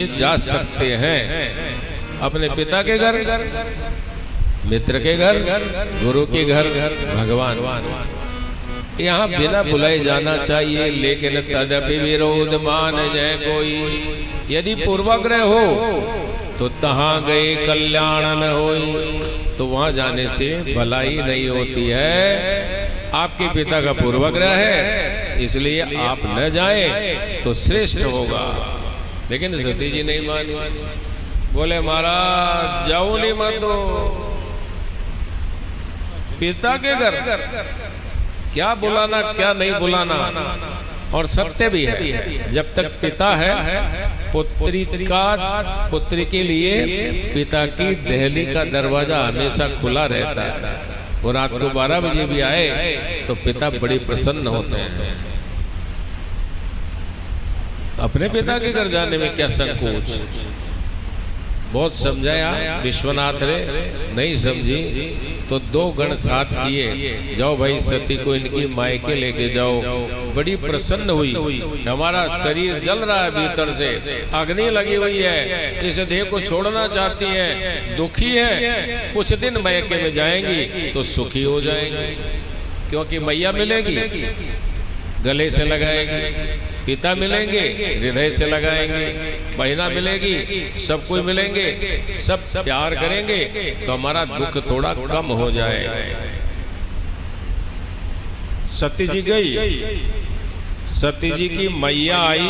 जा सकते हैं अपने पिता के घर, मित्र के घर, गुरु के घर, भगवान। यहाँ बिना बुलाए जाना चाहिए, लेकिन तदपि विरोध मान जाए कोई। यदि पूर्वाग्रह हो तो तहाँ गए कल्याण न होई, तो वहां जाने से भलाई नहीं होती है। आपके पिता का पूर्वाग्रह है, इसलिए आप न जाएं तो श्रेष्ठ होगा। लेकिन सती जी नहीं मानी, बोले महाराज जाओ नहीं मत दो, पिता के घर क्या बुलाना क्या नहीं बुलाना। और सत्य भी है, जब तक पिता है पुत्री के लिए पिता की दहली का दरवाजा हमेशा खुला रहता है। वो रात को 12 बजे भी आए तो पिता बड़े प्रसन्न होते हैं। अपने पिता के घर जाने में क्या संकोच। बहुत समझाया विश्वनाथ ने, नहीं समझी तो 2 गण साथ किए, जाओ भाई सती को इनकी मायके लेके जाओ। बड़ी प्रसन्न हुई, हमारा शरीर जल रहा है भीतर से, अग्नि लगी हुई है, इस देह को छोड़ना चाहती है, दुखी है, कुछ दिन मायके में जाएंगी तो सुखी हो जाएंगी, क्योंकि मैया मिलेगी गले से लगाएगी, पिता मिलेंगे हृदय से लगाएंगे, बहना मिलेगी, सब कोई मिलेंगे, सब प्यार करेंगे तो हमारा दुख थोड़ा कम हो जाए। सती जी गई, सती जी की मैया आई,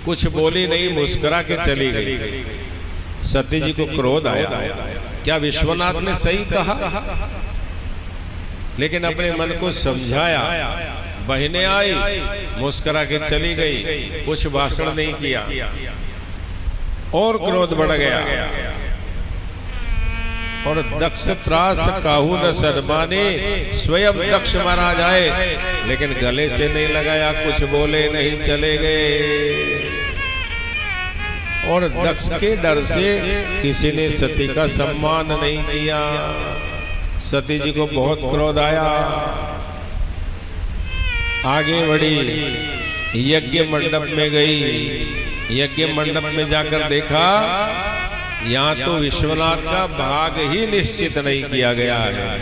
कुछ बोली नहीं, मुस्कुरा के चली गई। सती जी को क्रोध आया, क्या विश्वनाथ ने सही कहा? लेकिन अपने मन को समझाया। बहनें आई, मुस्कुरा के चली गई, कुछ भाषण नहीं किया, और क्रोध बढ़ गया। और दक्ष त्रास काहू न सदमाने, स्वयं दक्ष मारा जाए, लेकिन गले से नहीं लगाया, कुछ बोले नहीं, चले गए। और दक्ष के डर से किसी ने सती का सम्मान नहीं किया। सती जी को बहुत क्रोध आया, आगे बढ़ी, यज्ञ मंडप में गई। यज्ञ मंडप में जाकर देखा, यहाँ तो विश्वनाथ का भाग ही निश्चित नहीं किया गया है।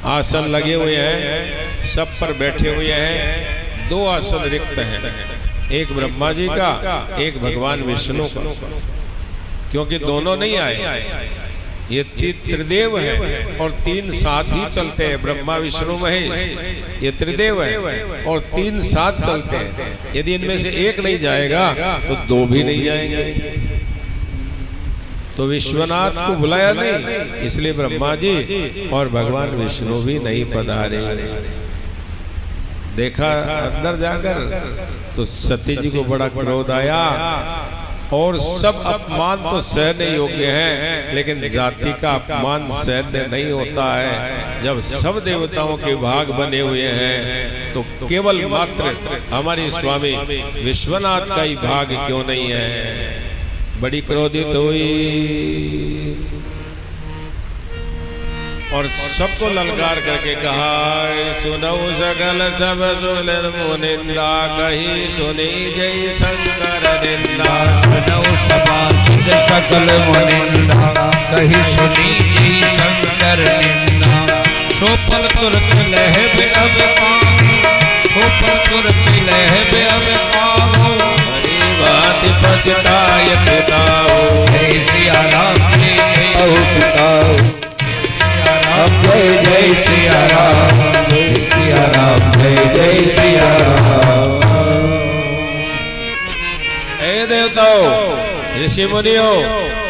आसन लगे हुए हैं, सब पर बैठे हुए हैं, 2 आसन रिक्त हैं, एक ब्रह्मा जी का, एक भगवान विष्णु का, क्योंकि दोनों नहीं आए। ये त्रिदेव है और 3 साथ ही चलते हैं, ब्रह्मा विष्णु महेश, ये त्रिदेव है और 3 साथ चलते हैं। यदि इनमें से एक नहीं जाएगा तो 2 भी नहीं जाएंगे। तो विश्वनाथ को बुलाया नहीं, इसलिए ब्रह्मा जी और भगवान विष्णु भी नहीं पधारे। देखा अंदर जाकर तो सती जी को बड़ा क्रोध आया। और सब अपमान तो सहने योग्य है, लेकिन जाति का अपमान सहने नहीं होता है। जब सब देवताओं के भाग बने हुए हैं तो केवल मात्र हमारे स्वामी विश्वनाथ का ही भाग क्यों नहीं है। बड़ी क्रोधित हुई और सबको ललकार करके कहा, सुनो सकल सब सुन मुनिंदा, कही सुनी जय शंकर निंदा। सुनो सभा सुन सकल मुनिंदा, कही सुनी जय शंकर निंदा। सोपल तुरत लह अब पाओ, सोपल तुरत लह अब पाओ, हरी बात पछताय पिताओ। जय सिया राम जय पिताओ, जय जय सिया राम, जय सिया राम, जय जय सिया राम। हे देवताओं, ऋषि मुनियों,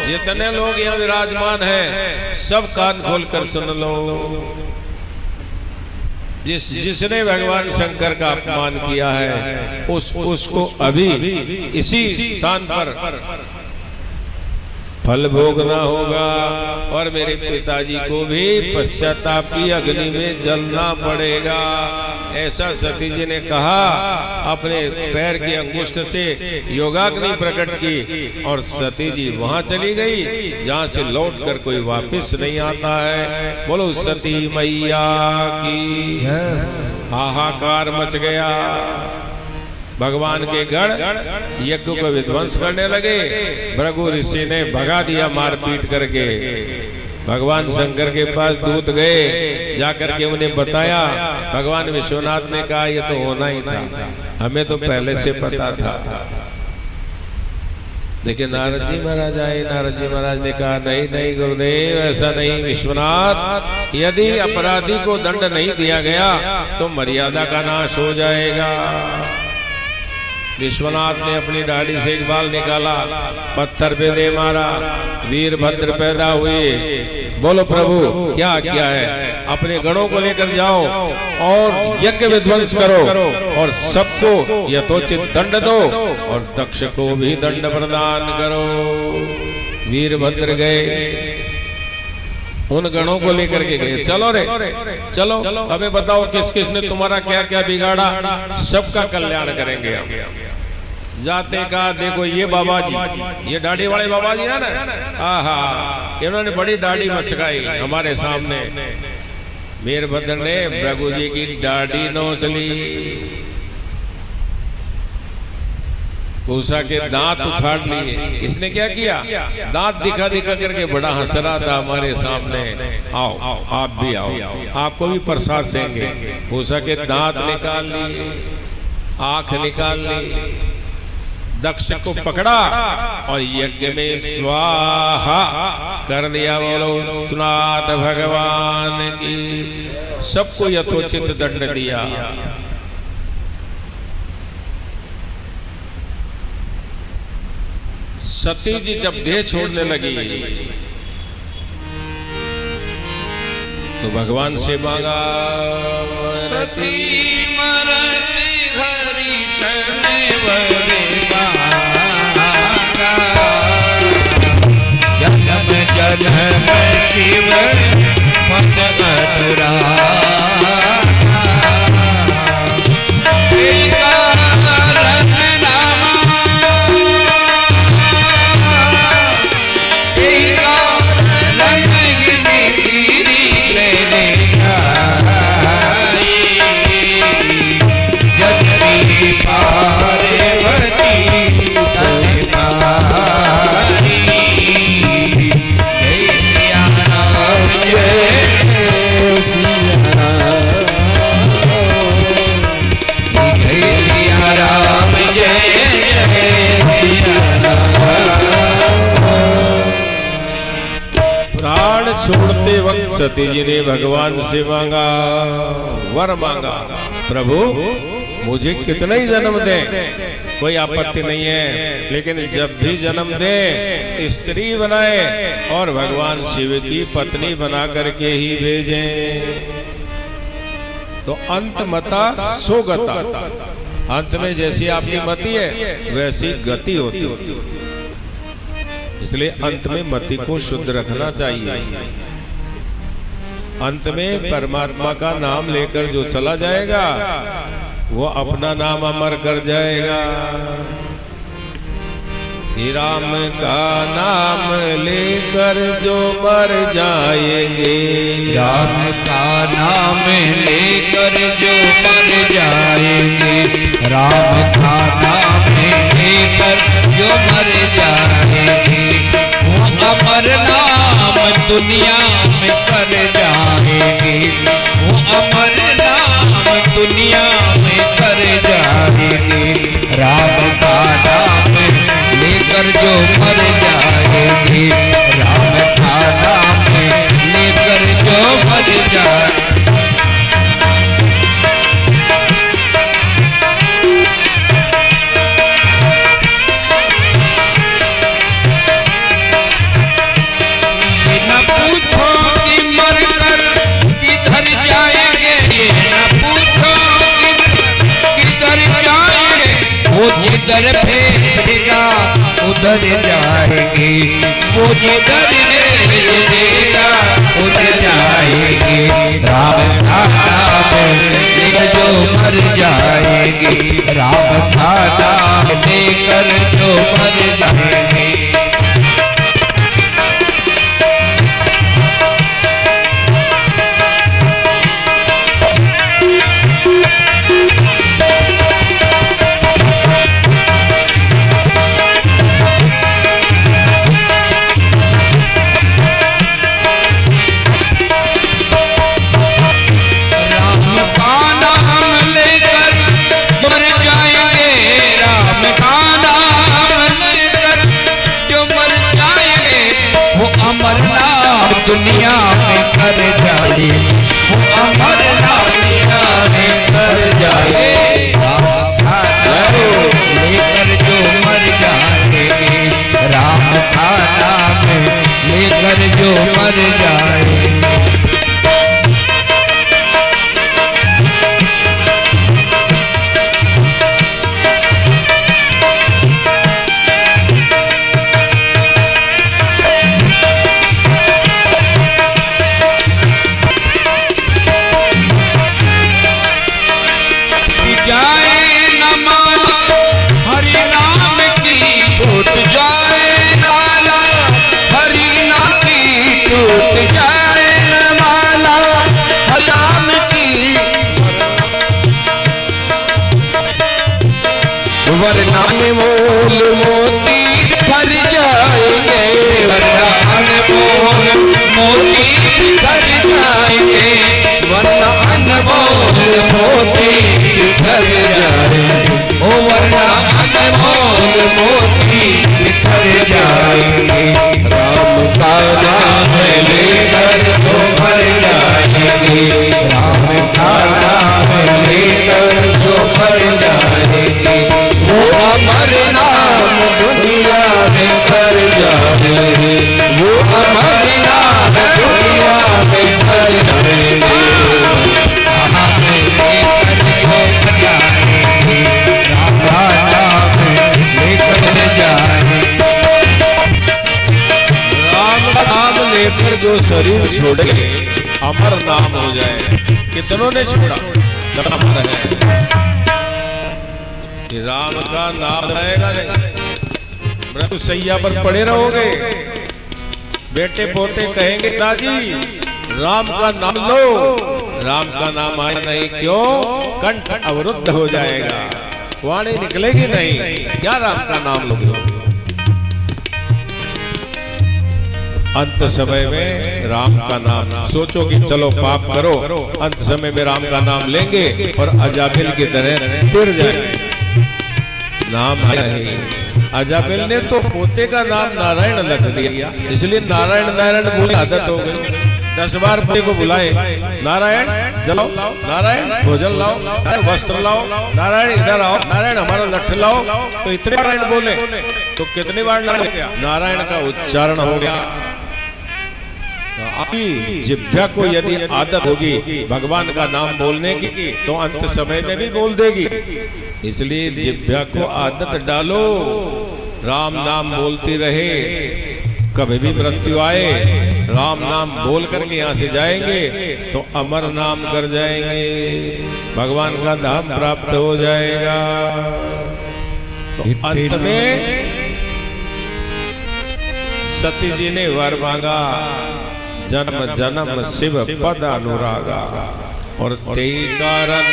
जितने लोग यहाँ विराजमान हैं, सब कान खोलकर सुन लो। जिसने भगवान शंकर का अपमान किया है, उसको अभी इसी स्थान पर फल भोगना होगा, और मेरे पिताजी को भी पश्चाताप की अग्नि में जलना पड़ेगा। ऐसा सती जी ने कहा, अपने पैर की अंगुष्ठ से योगाग्नि प्रकट की, और सती जी वहां चली गई जहां से लौट कर कोई वापस नहीं आता है। बोलो सती मैया की। हाहाकार मच गया। भगवान के गण यज्ञ को विध्वंस करने लगे। भृगु ऋषि ने भगा दिया मारपीट करके। भगवान शंकर के पास दूत गए, जाकर के उन्हें बताया। भगवान विश्वनाथ ने कहा ये तो होना ही था, हमें तो पहले से पता था। देखिए नारद जी महाराज आए। नारद जी महाराज ने कहा नहीं नहीं गुरुदेव, ऐसा नहीं विश्वनाथ, यदि अपराधी को दंड नहीं दिया गया तो मर्यादा का नाश हो जाएगा। विश्वनाथ ने अपनी दाढ़ी से एक बाल निकाला, पत्थर पे दे मारा, वीरभद्र पैदा हुए। बोलो प्रभु क्या आज्ञा है? अपने गणों को लेकर जाओ और यज्ञ विध्वंस करो और सबको यथोचित दंड दो और दक्ष को भी दंड प्रदान करो। वीरभद्र गए, उन गणों को लेकर के गए। चलो रे चलो, हमें बताओ किस किस ने तुम्हारा क्या क्या बिगाड़ा, सबका कल्याण करेंगे हम। जाते कहा देखो ये बाबा जी, ये दाढ़ी वाले बाबा जी है ना, आहा इन्होंने बड़ी दाढ़ी मचकाई हमारे सामने। वीरभद्र ने भृगु जी की दाढ़ी नोच ली, उषा के दांत उखाड़ लिए। इसने क्या किया? दांत दिखा दिखा करके बड़ा हंस रहा था हमारे सामने। आओ आप भी आओ, आपको भी प्रसाद देंगे। उषा के दांत निकाल लिए, आंख निकाल ली, दक्ष को पकड़ा और यज्ञ में स्वाहा कर दिया। बोलो सुनाथ भगवान की। सबको यथोचित दंड दिया। सती जी जब देह छोड़ने लगी तो भगवान से मांगा, सती मरत हरि शनिवर मांगा, जन्म जन्म शिव पद अनुरागा। छोड़ते वक्त सती जी ने भगवान से मांगा, वर मांगा, प्रभु मुझे कितना ही जन्म दे कोई आपत्ति नहीं है, लेकिन जब भी जन्म दे स्त्री बनाए और भगवान शिव की पत्नी बना करके ही भेजे। तो अंत मता सो गता, अंत में जैसी आपकी मति है वैसी गति होती है। इसलिए अंत में मति को शुद्ध रखना चाहिए। अंत में परमात्मा का नाम लेकर जो चला जाएगा वो अपना नाम अमर कर जाएगा। राम का नाम लेकर जो मर जाएंगे, राम का नाम लेकर जो मर जाएंगे, राम का नाम लेकर जो मर जाएंगे, वो अमर नाम दुनिया में कर जाएंगे, वो अमर नाम दुनिया में कर जाएंगे। राम का नाम लेकर जो मर जाएंगे, राम का नाम लेकर जो मर जाएंगे। जिधर भेजेगा उधर जाएंगे, वो जिधर भेजेगा उधर जाएंगे। राम का नाम लेकर जो मर जाएंगे, राम का नाम लेकर जो मर जाएंगे। जो शरीर छोड़े अमर नाम हो जाए। कितनों ने छोड़ा, अमर है। कि राम का नाम रहेगा नहीं, मृत्यु सैया पर पड़े रहोगे। बेटे पोते कहेंगे दादी राम का नाम लो, राम का नाम आया नहीं क्यों, कंठ अवरुद्ध हो जाएगा, वाणी निकलेगी नहीं, क्या राम का नाम लोगे। अंत समय में राम का नाम सोचो कि चलो पाप करो, अंत समय में राम का नाम लेंगे और अजाबिल की तरह तिर जाएंगे। नाम है अजाबिल ने तो पोते का नाम नारायण रख दिया, इसलिए नारायण नारायण बोले आदत हो गई। 10 बार पोते को बुलाए, नारायण जलाओ, नारायण भोजन लाओ, नारायण वस्त्र लाओ, नारायण इधर आओ, नारायण हमारा लठ लाओ, तो इतने नारायण बोले तो कितनी बार नारायण का उच्चारण हो गया। आपकी जिह्वा को यदि आदत होगी भगवान का नाम बोलने की तो अंत समय में भी बोल देगी। इसलिए जिह्वा को आदत डालो, राम नाम बोलती रहे, कभी भी मृत्यु आए राम नाम बोल करके यहाँ से जाएंगे तो अमर नाम कर जाएंगे, भगवान का धाम प्राप्त हो जाएगा। तो अंत में सती जी ने वर मांगा, जन्म जन्म शिव पद अनुरागा, और तेई कारण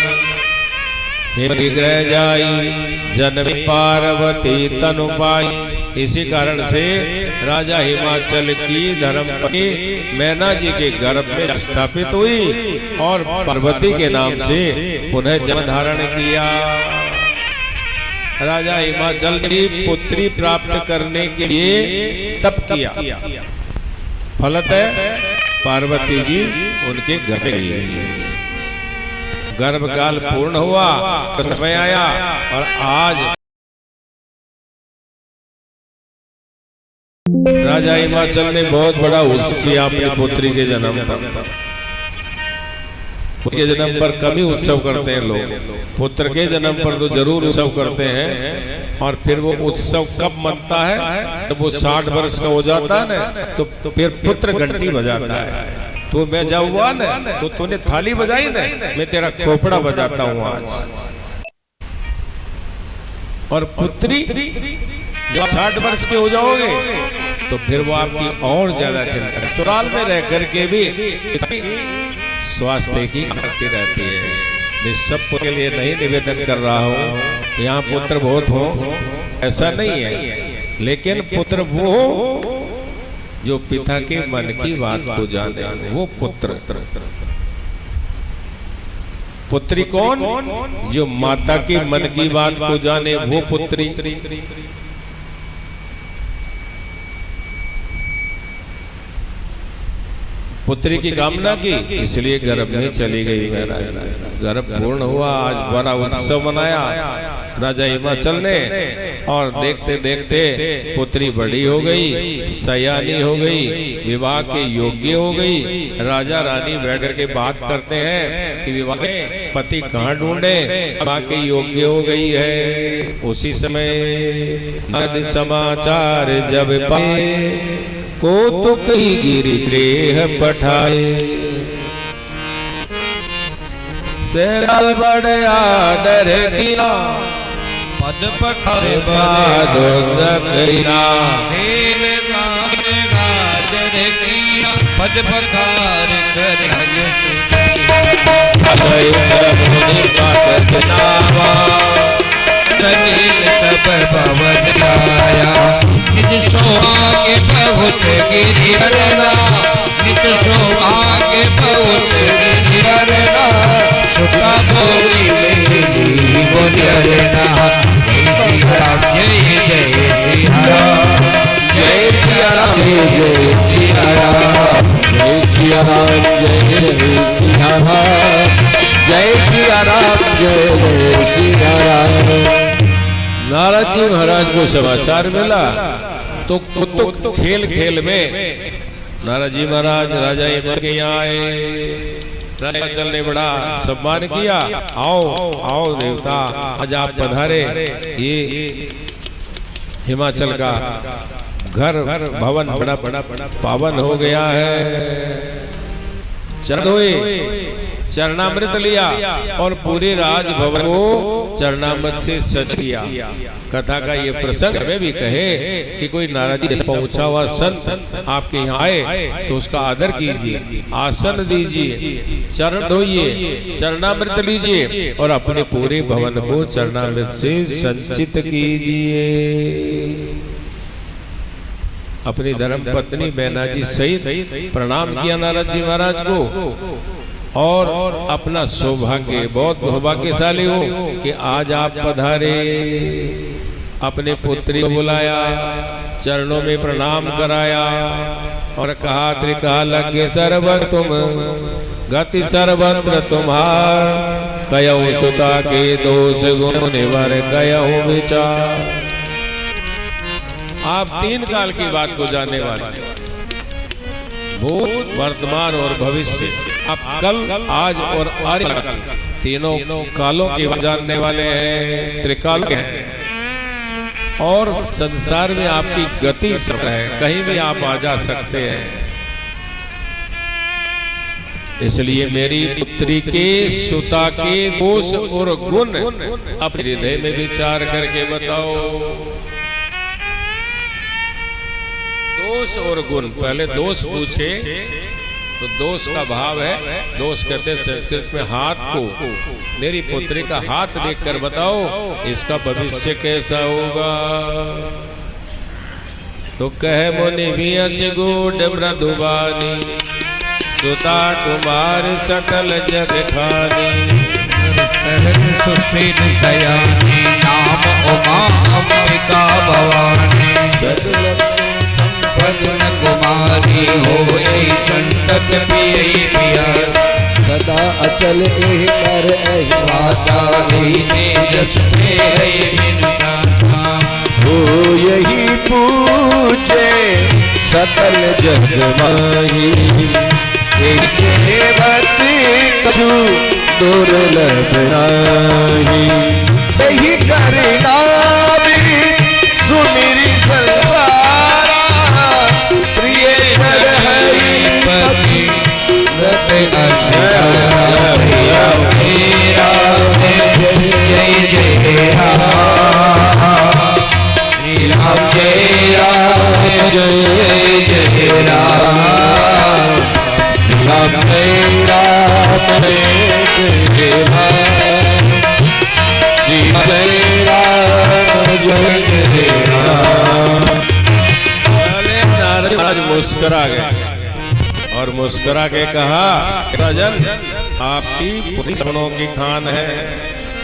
विग्रह जाई जन्म पार्वती तनु पाई। इसी कारण से राजा हिमाचल की धर्मपत्नी मैना जी के गर्भ में स्थापित हुई और पार्वती के नाम से पुनः जन्म धारण किया। राजा हिमाचल की पुत्री प्राप्त करने के लिए तप किया, फलतः पार्वती जी उनके घर गई। गर्भ काल पूर्ण हुआ, समय आया और आज राजा हिमाचल ने बहुत बड़ा उत्सव किया अपनी पुत्री के जन्म पर। पुत्र के जन्म पर कम ही उत्सव करते हैं लोग, पुत्र के जन्म पर तो जरूर उत्सव करते हैं। और फिर वो उत्सव कब मनता है, जब वो 60 वर्ष का हो जाता है ना, तो फिर पुत्र घंटी बजाता है। तो मैं जब हुआ ना तो तूने थाली बजाई ना, मैं तेरा खोपड़ा बजाता हूँ आज। और पुत्री जब 60 वर्ष के हो जाओगे तो फिर वो आपकी और ज्यादा चिंता, ससुराल में रह करके भी स्वास्थ्य की करती रहती है। मैं सबके के लिए नहीं निवेदन कर रहा हूँ यहाँ पुत्र बहुत हो, ऐसा नहीं है, लेकिन पुत्र वो हो जो पिता के मन की बात को जाने, वो पुत्र। पुत्री कौन, जो माता के मन की बात को जाने, वो पुत्री। पुत्री की कामना की, इसलिए गर्भ में चली गई महाराज। गर्भ पूर्ण हुआ, आज बड़ा उत्सव मनाया राजा हिमाचल ने, और देखते देखते पुत्री बड़ी हो गई, सयानी हो गई, विवाह के योग्य हो गई। राजा रानी बैठ करके बात करते हैं कि विवाह के पति कहाँ ढूंढे, विवाह के योग्य हो गई है। उसी समय समाचार जब पाए को तो कही गिरी गृह पठाए, सेरा बड़े आदर किया, पद पखार कहिना, खेल गादर किया, पद पखार कर भवन आया। निज सौभाग्य बहुत गिरिवरना, निज सौभाग्य बहुत गिरिवरना, सुता भोगी मेरी बोलरना। जय सिया राम जय जय सिया राम, जय सिया राम जय सिया राम, जय सिया राम जय सिया राम, जय सिया राम जय सिया राम। नारद जी महाराज को समाचार मिला तो कुतुक खेल खेल में नारद जी महाराज राजा हिमाचल के यहाँ आए। राजा हिमाचल ने बड़ा सम्मान किया, आओ आओ देवता, आज आप पधारे, ये हिमाचल का घर भवन बड़ा बड़ा पावन हो गया है। चरण धोए, चरणामृत लिया और पूरे राजभवन को चरणामृत से सच किया। कथा का ये प्रसंग में भी कहे कि कोई नाराजी पहुंचा हुआ संत आपके यहाँ आए तो उसका आदर कीजिए, आसन दीजिए, चरण धोइए, चरणामृत लीजिए और अपने पूरे भवन को चरणामृत से संचित कीजिए। अपनी धर्म पत्नी बैनाजी सहित प्रणाम किया नारद जी महाराज को और अपना सौभाग्य, बहुत सौभाग्यशाली हो कि आज आप पधारे। अपने पुत्री को बुलाया, चरणों में प्रणाम कराया और कहा त्रिकाल लगे सर्वत्र तुम, गति सर्वत्र तुम्हार, कयऊ सुता के दोष गुण निवर कयऊ विचार। आप 3 काल की बात को जानने वाले, भूत, वर्तमान और भविष्य। आप कल, आज और आगे तीनों कालों के जानने वाले हैं, त्रिकाल हैं। और संसार में आपकी गति सब है, कहीं भी आप आ जा सकते हैं। इसलिए मेरी पुत्री के सुता के दोष और गुण अपने हृदय में विचार करके बताओ। दोष और गुण, पहले दोष पूछे तो दोष का भाव है, दोष कहते संस्कृत में हाथ को। मेरी पुत्री का हाथ देखकर बताओ इसका भविष्य कैसा होगा। तो कहे मुनि भी असिगूढ़ मृदुबानी, सुता तुम्हारे सकल जग खानी। सुशील सयानी नाम उमा अंबिका भवानी, पद्म कुमारी होई संतत पियई पिया। सदा अचल एहि कर एहि माता एहि तेजस पे एहि बिनुता। हो यही पूजे सकल जग माही, सेवती कछु दुर्लभ नाही। यही करना सुमिरी संसारा, प्रिय हरिपति रत अशरा मेरा जय जय राम, श्री राम जय राम जय जय राम, राम जय राम जय राम, श्री जय राम जय जय राम। नारद महाराज मुस्कुरा गए और मुस्कुरा के कहा, राजन आपकी पुत्री गुणों की खान है,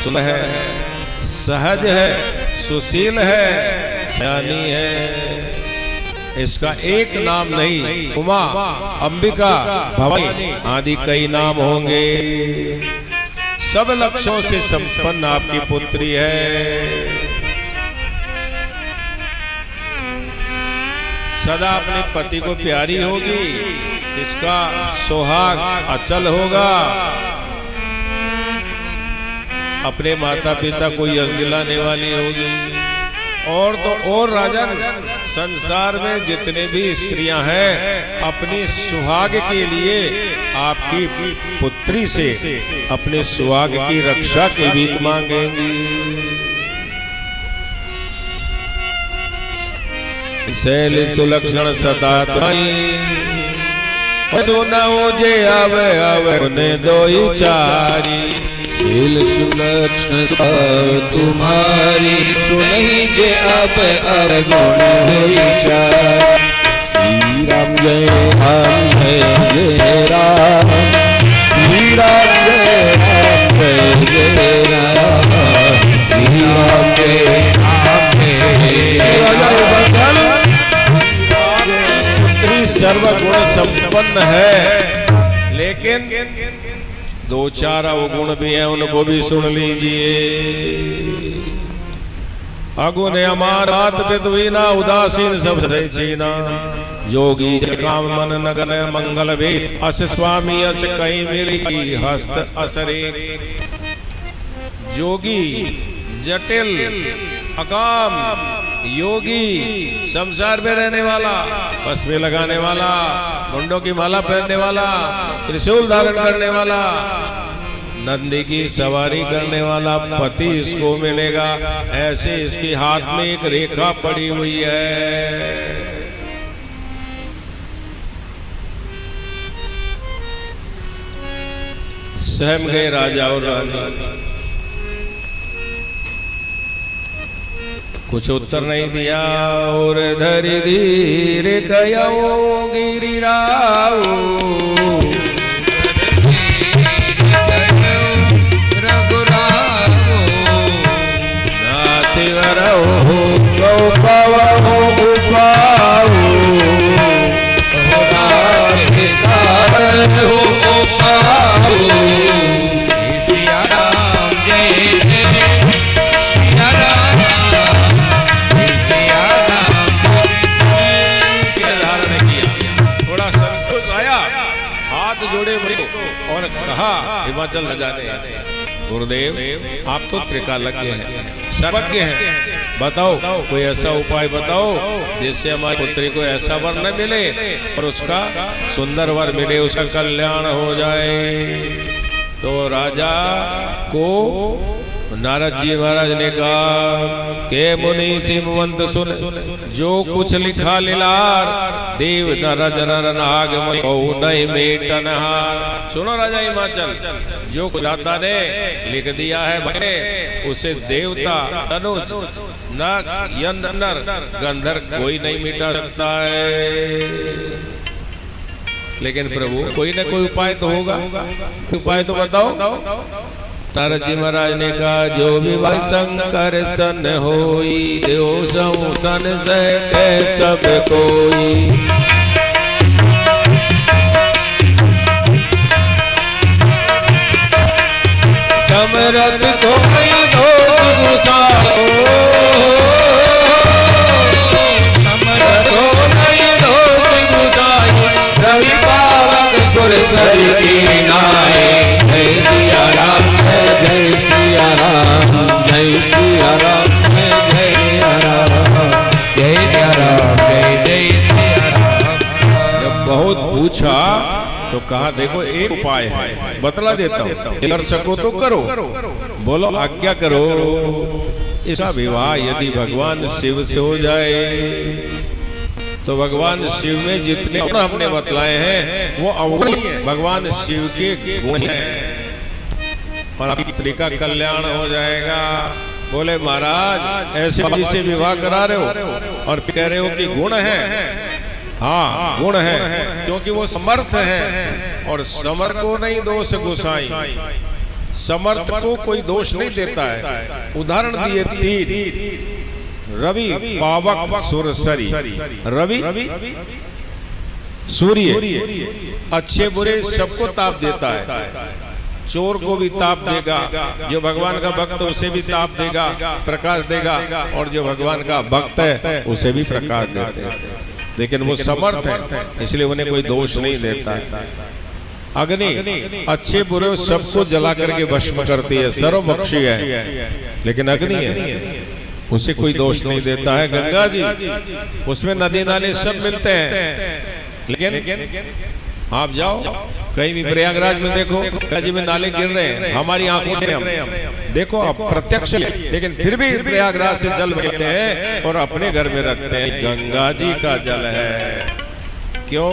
सुलह है, सहज है, सुशील है, ज्ञानी है। इसका एक नाम नहीं, उमा, अंबिका, भवानी आदि कई नाम होंगे। सब लक्षणों से संपन्न आपकी पुत्री है। सदा अपने पति को प्यारी होगी, इसका सुहाग अचल होगा। अपने माता पिता को यश दिलाने वाली होगी। और तो और राजन, संसार में जितने भी स्त्रियां हैं अपनी सुहाग के लिए आपकी पुत्री से अपने सुहाग की रक्षा की भीख मांगेंगी। शैल सुलक्षण सता सुनाओ जे आवे आवे उन्हें दो ही चारी। शील सुलक्षण तुम्हारी सुनहि जे अब गुण होई चार। श्री राम जय राम जय राम, श्री राम जय राम जय राम, श्री राम जय राम जय। पुत्री सर्वगुण संपन्न है, लेकिन 2-4 अवगुण भी हैं, उनको भी सुन लीजिए। अगुण अमारात विद्वीना, उदासीन सब छीना। जोगी काम मन नगन मंगल वे, अस स्वामी अस कहीं मेरी की हस्त असरे। जोगी जटिल, अकाम, योगी, संसार में रहने वाला, बस में लगाने वाला, मुंडों की माला पहनने वाला, त्रिशूल धारण करने वाला, नंदी की सवारी करने वाला पति इसको मिलेगा। ऐसे इसके हाथ में एक रेखा पड़ी हुई है। सहम गए राजा और रानी, कुछ उत्तर नहीं दिया। और धरी धीर कयो गिरिराओ, रघुराओ नाति वरहो गौ पावो उपाओ, सिया राम जय जय सिया राम, सिया राम धारण किया। थोड़ा संतोष आया, हाथ जोड़े और कहा हिमाचल न जाने, गुरुदेव आप तो त्रिकालज्ञ हैं, सर्वज्ञ हैं, बताओ कोई ऐसा उपाय बताओ जिससे हमारी पुत्री को ऐसा वर न मिले और उसका सुंदर वर मिले, उसका कल्याण हो जाए। तो राजा को नारद जी महाराज ने कहा के मुनि सिमवंत सुन, जो कुछ लिखा लीलार, देव नरज नर नाग नहीं मेटनहार। सुनो राजा हिमाचल, जो कुछ दाता ने लिख दिया है भले, उसे देवता, तनुज, नक्ष, यंत्र, नर, गंधर्व कोई नहीं मिटा सकता है। लेकिन प्रभु कोई न कोई उपाय तो होगा, उपाय तो बताओ। नारद जी महाराज ने कहा जो विवाह शंकर सन होई, देव सन से कह सब कोई। समरथ को दोष गुसाओ, समरथ को नहीं दोष गुसाई, रवि पावक सुर सर की नाए। जय सिया राम, जय सिया राम, जय सिया राम, जय सिया राम, जय सिया राम, जय जय सिया राम। जब बहुत पूछा तो कहा देखो एक उपाय है, बतला देता हूँ, कर सको तो करो, बोलो आज्ञा करो। इसका विवाह यदि भगवान शिव से हो जाए तो भगवान शिव में जितने गुण हमने बतलाए हैं वो अवगुण भगवान शिव के गुण हैं और आपकी पुत्री का कल्याण हो जाएगा। बोले महाराज ऐसे से विवाह करा रहे हो और कह रहे हो कि गुण है। हाँ गुण है, क्योंकि वो समर्थ है और समर्थ को नहीं दोष गुसाई, समर्थ को कोई दोष नहीं देता है। उदाहरण दिए तीन, रवि पावक सुरसरी। रवि सूर्य अच्छे बुरे सबको ताप देता है, चोर को भी ताप देगा, जो भगवान का भक्त है उसे भी ताप देगा, प्रकाश देगा, और जो भगवान का भक्त है उसे भी प्रकाश देते हैं। लेकिन वो समर्थ है इसलिए उन्हें कोई दोष नहीं देता है। अग्नि अच्छे बुरे सबको जला करके भस्म करती है, सर्वभक्षी है, लेकिन अग्नि है उसे कोई दोष नहीं देता है। गंगा जी उसमें नदी नाले सब मिलते हैं, लेकिन आप जाओ कहीं भी प्रयागराज में देखो गंगा जी में नाले गिर रहे हैं, हमारी आंखों से हम देखो आप प्रत्यक्ष, लेकिन फिर भी प्रयागराज से जल भरते हैं और अपने घर में रखते हैं। गंगा जी का जल है, क्यों?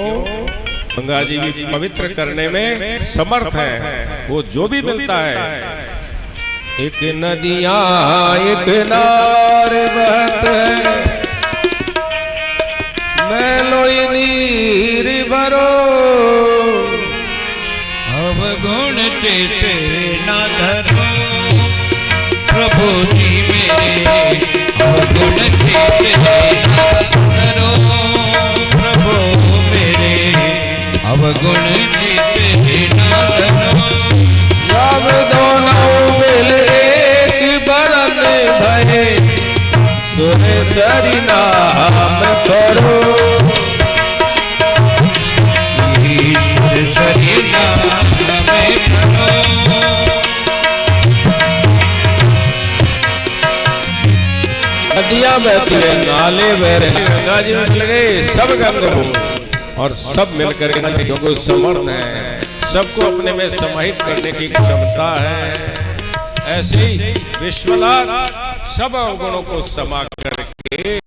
गंगा जी भी पवित्र करने में समर्थ है। वो जो भी मिलता है, एक नदियां एक नार बहत है, मैं लोई नीर भरो, अवगुण चेते न धरो, प्रभु जी मेरे अवगुण चेते न धरो, प्रभु मेरे अवगुण चेते न धरो। जब दोनों मिल एक बरन भये, सुन सरि नाम करो, ईश्वर सरि नाम करो। चले नाले बह रहे, गंगा जी में मिल गए सब गंग और सब मिलकर क्योंकि समर्थ है, सबको अपने में समाहित करने की क्षमता है। ऐसे ही विश्वनाथ सब अवगुणों को समा करके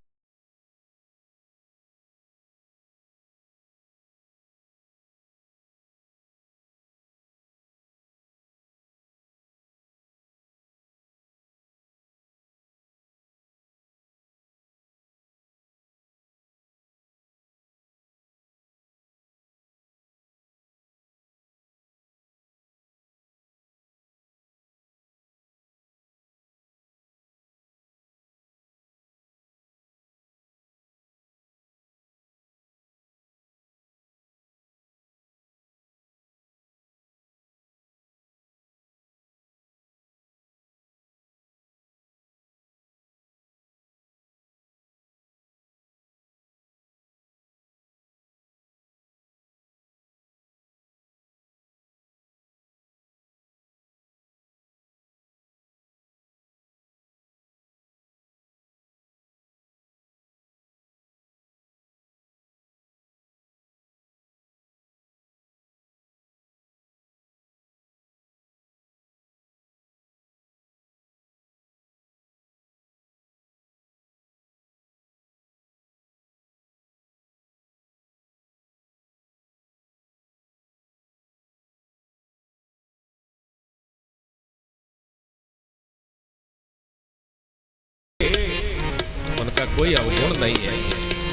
उनका कोई अवगुण नहीं है।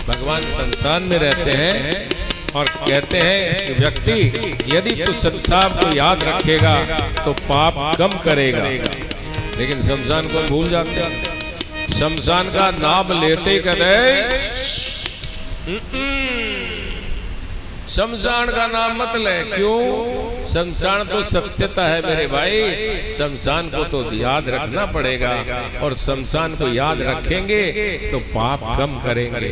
भगवान संसार में रहते हैं और कहते हैं कि व्यक्ति यदि तू संसार को याद रखेगा तो पाप कम करेगा, लेकिन शमशान को भूल जाते हैं। शमशान का नाम लेते कहते शमशान का नाम मत ले। क्यों? शमशान तो सत्यता है मेरे भाई, शमशान को तो याद रखना पड़ेगा और शमशान को याद रखेंगे तो पाप कम करेंगे।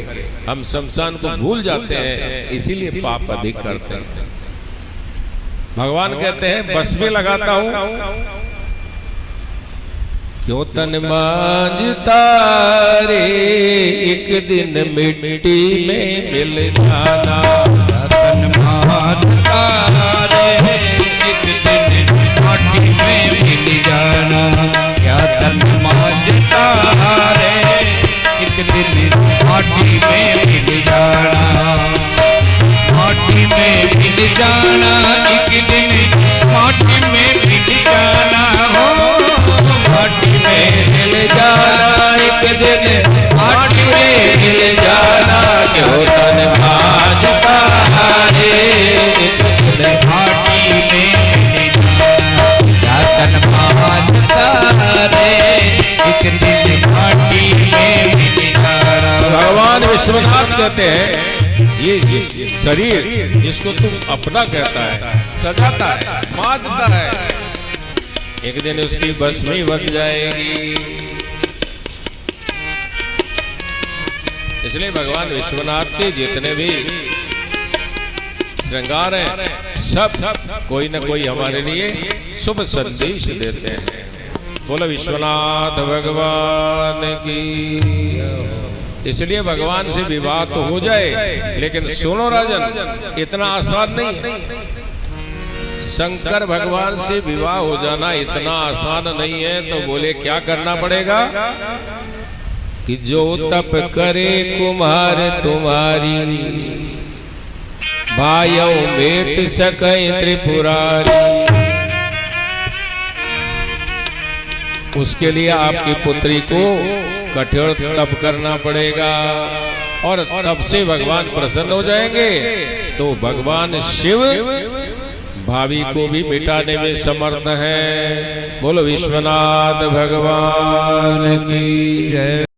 हम शमशान को भूल जाते हैं इसीलिए पाप अधिक करते हैं। भगवान कहते हैं बस में लगाता हूं क्यों तन मांझता रे, एक दिन मिट्टी में मिल जाना। तन मांझता रे, एक दिन माटी में मिल जाना। क्या तन मांझता रे, एक दिन माटी में मिल जाना। माटी में मिल जाना, एक दिन माटी में मिल जाना। माटी में मिल जाना, एक दिन माटी में मिल जाना। क्यों तन भाजता रे, एक दिन माटी में मिल जाना। क्या तन भाजता रे, एक दिन माटी में मिल जाना। भगवान विश्वनाथ कहते हैं ये शरीर जिसको तुम अपना कहता है, सजाता है, मांझता है, एक दिन उसकी भस्मी बन जाएगी। इसलिए भगवान विश्वनाथ के जितने भी श्रृंगार हैं सब कोई न कोई हमारे लिए शुभ संदेश देते हैं। बोलो विश्वनाथ भगवान की। इसलिए भगवान से विवाह तो हो जाए, लेकिन सुनो राजन, इतना आसान नहीं। शंकर भगवान से विवाह हो जाना इतना आसान नहीं है। तो बोले क्या करना पड़ेगा कि जो तप करे कुम्हार तुम्हारी, भाइयों मेट सके त्रिपुरारी। उसके लिए आपकी पुत्री को कठोर तप करना पड़ेगा और तब से भगवान प्रसन्न हो जाएंगे। तो भगवान शिव भावी को भी मिटाने में समर्थ है। बोलो विश्वनाथ भगवान की जय।